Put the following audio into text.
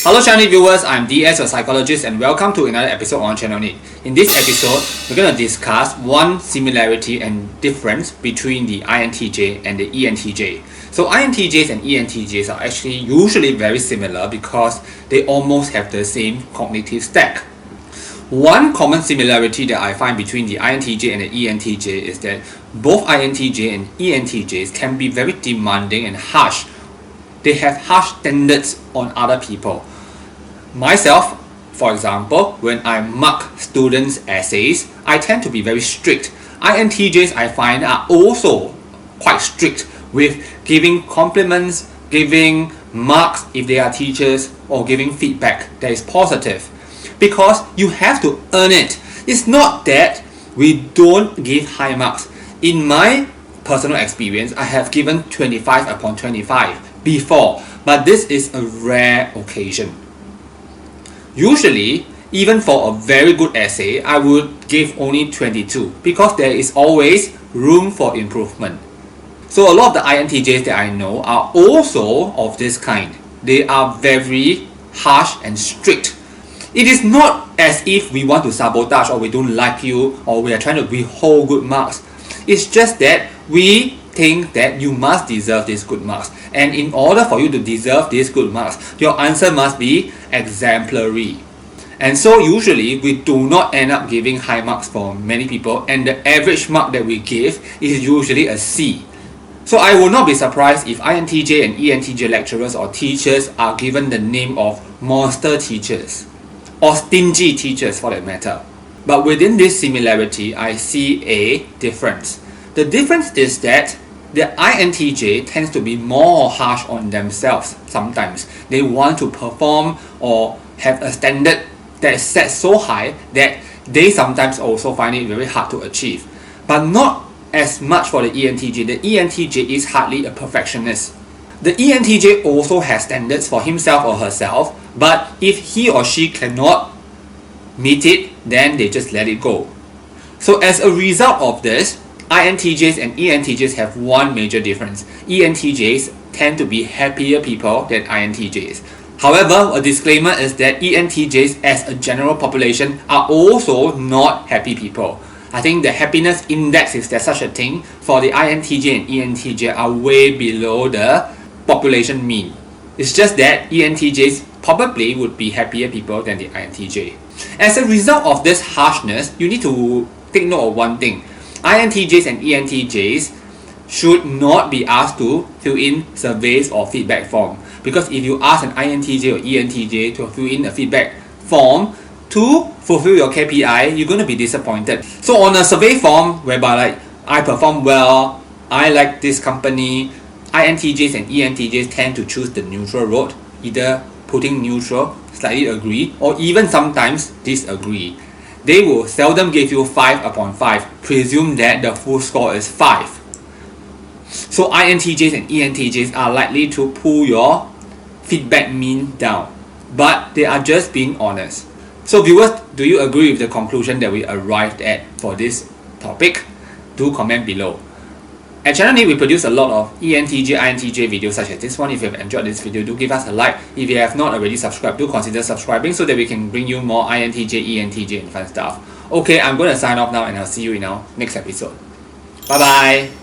Hello Channel viewers, I'm DS, your psychologist, and welcome to another episode on Channel NITT. In this episode, we're going to discuss one similarity and difference between the INTJ and the ENTJ. So INTJs and ENTJs are actually usually very similar because they almost have the same cognitive stack. One common similarity that I find between the INTJ and the ENTJ is that both INTJ and ENTJs can be very demanding and harsh. They have harsh standards on other people. Myself, for example, when I mark students' essays, I tend to be very strict. INTJs, I find, are also quite strict with giving compliments, giving marks if they are teachers, or giving feedback that is positive. Because you have to earn it. It's not that we don't give high marks. In my personal experience, I have given 25 upon 25 before, but this is a rare occasion. Usually, even for a very good essay, I would give only 22 because there is always room for improvement. So a lot of the INTJs that I know are also of this kind. They are very harsh and strict. It is not as if we want to sabotage or we don't like you or we are trying to withhold good marks. It's just that we think that you must deserve these good marks, and in order for you to deserve these good marks, your answer must be exemplary. And so usually we do not end up giving high marks for many people, and the average mark that we give is usually a C. So I will not be surprised if INTJ and ENTJ lecturers or teachers are given the name of monster teachers or stingy teachers for that matter. But within this similarity, I see a difference. The difference is that the INTJ tends to be more harsh on themselves sometimes. They want to perform or have a standard that is set so high that they sometimes also find it very hard to achieve. But not as much for the ENTJ. The ENTJ is hardly a perfectionist. The ENTJ also has standards for himself or herself, but if he or she cannot meet it, then they just let it go. So as a result of this, INTJs and ENTJs have one major difference. ENTJs tend to be happier people than INTJs. However, a disclaimer is that ENTJs as a general population are also not happy people. I think the happiness index, if there's such a thing, for the INTJ and ENTJ are way below the population mean. It's just that ENTJs probably would be happier people than the INTJ. As a result of this harshness, you need to take note of one thing. INTJs and ENTJs should not be asked to fill in surveys or feedback form, because if you ask an INTJ or ENTJ to fill in a feedback form to fulfill your KPI, you're going to be disappointed. So on a survey form whereby like I perform well, I like this company, INTJs and ENTJs tend to choose the neutral road, either putting neutral, slightly agree, or even sometimes disagree. They will seldom give you 5 upon 5, presume that the full score is 5. So INTJs and ENTJs are likely to pull your feedback mean down, but they are just being honest. So viewers, do you agree with the conclusion that we arrived at for this topic? Do comment below. At Channel NITT, we produce a lot of ENTJ, INTJ videos such as this one. If you have enjoyed this video, do give us a like. If you have not already subscribed, do consider subscribing so that we can bring you more INTJ, ENTJ and fun stuff. Okay, I'm going to sign off now and I'll see you in our next episode. Bye bye!